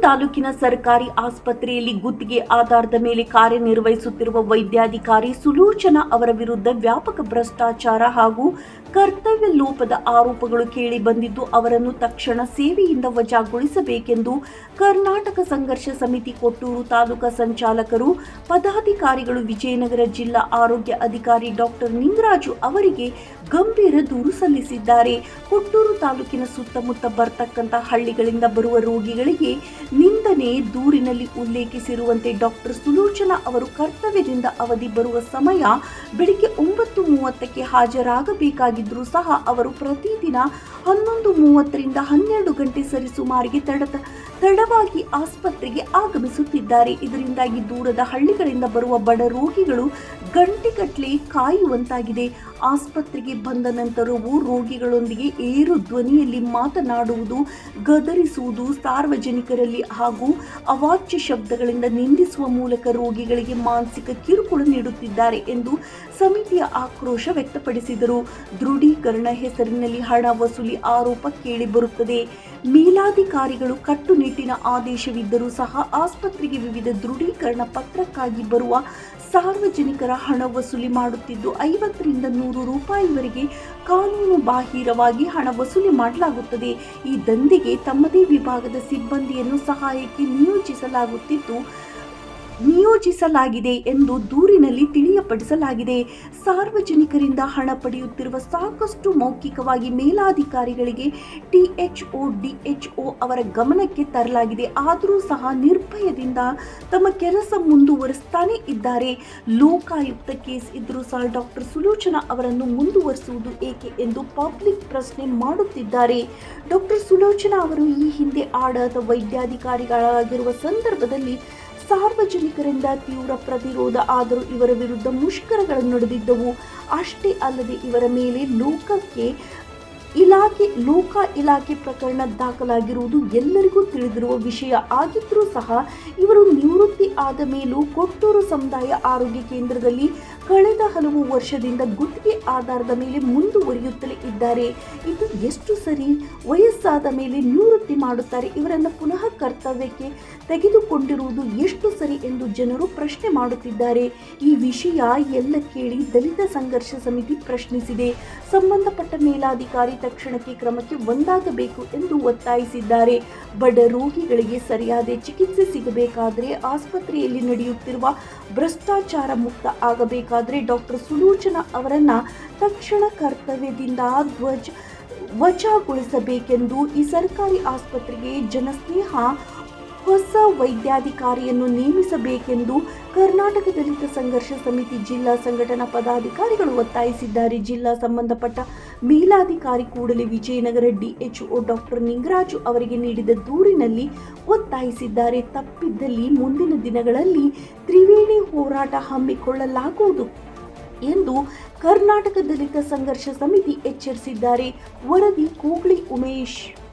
ತಾಲೂಕಿನ ಸರ್ಕಾರಿ ಆಸ್ಪತ್ರೆಯಲ್ಲಿ ಗುತ್ತಿಗೆ ಆಧಾರದ ಮೇಲೆ ಕಾರ್ಯನಿರ್ವಹಿಸುತ್ತಿರುವ ವೈದ್ಯಾಧಿಕಾರಿ ಸುಲೋಚನಾ ಅವರ ವಿರುದ್ಧ ವ್ಯಾಪಕ ಭ್ರಷ್ಟಾಚಾರ ಹಾಗೂ ಕರ್ತವ್ಯ ಲೋಪದ ಆರೋಪಗಳು ಕೇಳಿ ಬಂದಿದ್ದು, ಅವರನ್ನು ತಕ್ಷಣ ಸೇವೆಯಿಂದ ವಜಾಗೊಳಿಸಬೇಕೆಂದು ಕರ್ನಾಟಕ ಸಂಘರ್ಷ ಸಮಿತಿ ಕೊಟ್ಟೂರು ತಾಲೂಕಾ ಸಂಚಾಲಕರು, ಪದಾಧಿಕಾರಿಗಳು ವಿಜಯನಗರ ಜಿಲ್ಲಾ ಆರೋಗ್ಯ ಅಧಿಕಾರಿ ಡಾಕ್ಟರ್ ನಿಂಗರಾಜು ಅವರಿಗೆ ಗಂಭೀರ ದೂರು ಸಲ್ಲಿಸಿದ್ದಾರೆ. ಕೊಟ್ಟೂರು ತಾಲೂಕಿನ ಸುತ್ತಮುತ್ತ ಬರ್ತಕ್ಕಂಥ ಹಳ್ಳಿಗಳಿಂದ ಬರುವ ರೋಗಿಗಳಿಗೆ ನಿಂದನೆ ದೂರಿನಲ್ಲಿ ಉಲ್ಲೇಖಿಸಿರುವಂತೆ ಡಾಕ್ಟರ್ ಸುಲೋಚನಾ ಅವರು ಕರ್ತವ್ಯದಿಂದ ಅವಧಿ ಬರುವ ಸಮಯ ಬೆಳಿಗ್ಗೆ 9:30ಕ್ಕೆ ಹಾಜರಾಗಬೇಕಾಗಿದ್ದರೂ ಸಹ ಅವರು ಪ್ರತಿದಿನ 11:30ರಿಂದ 12 ಗಂಟೆ ಸರಿಸುಮಾರಿಗೆ ತಡವಾಗಿ ಆಸ್ಪತ್ರೆಗೆ ಆಗಮಿಸುತ್ತಿದ್ದಾರೆ. ಇದರಿಂದಾಗಿ ದೂರದ ಹಳ್ಳಿಗಳಿಂದ ಬರುವ ಬಡ ರೋಗಿಗಳು ಗಂಟೆಗಟ್ಟಲೆ ಕಾಯುವಂತಾಗಿದೆ. ಆಸ್ಪತ್ರೆಗೆ ಬಂದ ನಂತರವೂ ರೋಗಿಗಳೊಂದಿಗೆ ಏರು ಧ್ವನಿಯಲ್ಲಿ ಮಾತನಾಡುವುದು, ಗದರಿಸುವುದು, ಸಾರ್ವಜನಿಕರಲ್ಲಿ ಹಾಗೂ ಅವಾಚ್ಯ ಶಬ್ದಗಳಿಂದ ನಿಂದಿಸುವ ಮೂಲಕ ರೋಗಿಗಳಿಗೆ ಮಾನಸಿಕ ಕಿರುಕುಳ ನೀಡುತ್ತಿದ್ದಾರೆ ಎಂದು ಸಮಿತಿಯ ಆಕ್ರೋಶ ವ್ಯಕ್ತಪಡಿಸಿದರು. ದೃಢೀಕರಣ ಹೆಸರಿನಲ್ಲಿ ಹಣ ವಸೂಲಿ ಆರೋಪ ಕೇಳಿಬರುತ್ತದೆ. ಮೇಲಾಧಿಕಾರಿಗಳು ಕಟ್ಟುನಿಟ್ಟಿನ ಆದೇಶವಿದ್ದರೂ ಸಹ ಆಸ್ಪತ್ರೆಗೆ ವಿವಿಧ ದೃಢೀಕರಣ ಪತ್ರಕ್ಕಾಗಿ ಬರುವ ಸಾರ್ವಜನಿಕರ ಹಣ ವಸೂಲಿ ಮಾಡುತ್ತಿದ್ದು, 50ರಿಂದ 100 ರೂಪಾಯಿವರೆಗೆ ಕಾನೂನು ಬಾಹಿರವಾಗಿ ಹಣ ವಸೂಲಿ ಮಾಡಲಾಗುತ್ತದೆ. ಈ ದಂಧೆಗೆ ತಮ್ಮದೇ ವಿಭಾಗದ ಸಿಬ್ಬಂದಿಯನ್ನು ಸಹಾಯಕ್ಕೆ ನಿಯೋಜಿಸಲಾಗಿದೆ ಎಂದು ದೂರಿನಲ್ಲಿ ತಿಳಿಯಪಡಿಸಲಾಗಿದೆ. ಸಾರ್ವಜನಿಕರಿಂದ ಹಣ ಪಡೆಯುತ್ತಿರುವ ಸಾಕಷ್ಟು ಮೌಖಿಕವಾಗಿ ಮೇಲಾಧಿಕಾರಿಗಳಿಗೆ ಟಿಎಚ್ಒ, ಡಿಎಚ್ಒ ಅವರ ಗಮನಕ್ಕೆ ತರಲಾಗಿದೆ. ಆದರೂ ಸಹ ನಿರ್ಭಯದಿಂದ ತಮ್ಮ ಕೆಲಸ ಮುಂದುವರಿಸ್ತಾನೆ ಇದ್ದಾರೆ. ಲೋಕಾಯುಕ್ತ ಕೇಸ್ ಇದ್ದರೂ ಸಹ ಡಾಕ್ಟರ್ ಸುಲೋಚನಾ ಅವರನ್ನು ಮುಂದುವರಿಸುವುದು ಏಕೆ ಎಂದು ಪಬ್ಲಿಕ್ ಪ್ರಶ್ನೆ ಮಾಡುತ್ತಿದ್ದಾರೆ. ಡಾಕ್ಟರ್ ಸುಲೋಚನಾ ಅವರು ಈ ಹಿಂದೆ ಆಡಳಿತ ವೈದ್ಯಾಧಿಕಾರಿಗಳಾಗಿರುವ ಸಂದರ್ಭದಲ್ಲಿ ಸಾರ್ವಜನಿಕರಿಂದ ತೀವ್ರ ಪ್ರತಿರೋಧ ಆದರೂ ಇವರ ವಿರುದ್ಧ ಮುಷ್ಕರಗಳು ನಡೆದಿದ್ದವು. ಅಷ್ಟೇ ಅಲ್ಲದೆ ಇವರ ಮೇಲೆ ಲೋಕ ಇಲಾಖೆ ಪ್ರಕರಣ ದಾಖಲಾಗಿರುವುದು ಎಲ್ಲರಿಗೂ ತಿಳಿದಿರುವ ವಿಷಯ ಆಗಿದ್ದರೂ ಸಹ ಇವರು ನಿವೃತ್ತಿ ಆದ ಮೇಲೂ ಕೊಟ್ಟೂರು ಸಮುದಾಯ ಆರೋಗ್ಯ ಕೇಂದ್ರದಲ್ಲಿ ಕಳೆದ ಹಲವು ವರ್ಷದಿಂದ ಗುತ್ತಿಗೆ ಆಧಾರದ ಮೇಲೆ ಮುಂದುವರಿಯುತ್ತಲೇ ಇದ್ದಾರೆ. ಇದು ಎಷ್ಟು ಸರಿ? ವಯಸ್ಸಾದ ಮೇಲೆ ನಿವೃತ್ತಿ ಮಾಡುತ್ತಾರೆ, ಇವರನ್ನು ಪುನಃ ಕರ್ತವ್ಯಕ್ಕೆ ತೆಗೆದುಕೊಂಡಿರುವುದು ಎಷ್ಟು ಸರಿ ಎಂದು ಜನರು ಪ್ರಶ್ನೆ ಮಾಡುತ್ತಿದ್ದಾರೆ. ಈ ವಿಷಯ ಎಲ್ಲ ಕೇಳಿ ದಲಿತ ಸಂಘರ್ಷ ಸಮಿತಿ ಪ್ರಶ್ನಿಸಿದೆ. ಸಂಬಂಧಪಟ್ಟ ಮೇಲಾಧಿಕಾರಿ ತಕ್ಷಣಕ್ಕೆ ಕ್ರಮಕ್ಕೆ ಒಂದಾಗಬೇಕು ಎಂದು ಒತ್ತಾಯಿಸಿದ್ದಾರೆ. ಬಡ ರೋಗಿಗಳಿಗೆ ಸರಿಯಾದ ಚಿಕಿತ್ಸೆ ಸಿಗಬೇಕಾದರೆ, ಆಸ್ಪತ್ರೆಯಲ್ಲಿ ನಡೆಯುತ್ತಿರುವ ಭ್ರಷ್ಟಾಚಾರ ಮುಕ್ತ ಆಗಬೇಕಾದರೆ ಡಾಕ್ಟರ್ ಸುಲೋಚನಾ ಅವರನ್ನ ತಕ್ಷಣ ಕರ್ತವ್ಯದಿಂದ ವಜಾಗೊಳಿಸಬೇಕೆಂದು ಈ ಸರ್ಕಾರಿ ಆಸ್ಪತ್ರೆಗೆ ಜನಸ್ನೇಹ ಹೊಸ ವೈದ್ಯಾಧಿಕಾರಿಯನ್ನು ನೇಮಿಸಬೇಕೆಂದು ಕರ್ನಾಟಕ ದಲಿತ ಸಂಘರ್ಷ ಸಮಿತಿ ಜಿಲ್ಲಾ ಸಂಘಟನಾ ಪದಾಧಿಕಾರಿಗಳು ಒತ್ತಾಯಿಸಿದ್ದಾರೆ. ಜಿಲ್ಲಾ ಸಂಬಂಧಪಟ್ಟ ಮೇಲಾಧಿಕಾರಿ ಕೂಡಲೇ ವಿಜಯನಗರ ಡಿಎಚ್ಒ ಡಾಕ್ಟರ್ ನಿಂಗರಾಜು ಅವರಿಗೆ ನೀಡಿದ ದೂರಿನಲ್ಲಿ ಒತ್ತಾಯಿಸಿದ್ದಾರೆ. ತಪ್ಪಿದ್ದಲ್ಲಿ ಮುಂದಿನ ದಿನಗಳಲ್ಲಿ ತ್ರಿವೇಣಿ ಹೋರಾಟ ಹಮ್ಮಿಕೊಳ್ಳಲಾಗುವುದು ಎಂದು ಕರ್ನಾಟಕ ದಲಿತ ಸಂಘರ್ಷ ಸಮಿತಿ ಎಚ್ಚರಿಸಿದ್ದಾರೆ. ವರದಿ ಕೂಗ್ಲಿ ಉಮೇಶ್.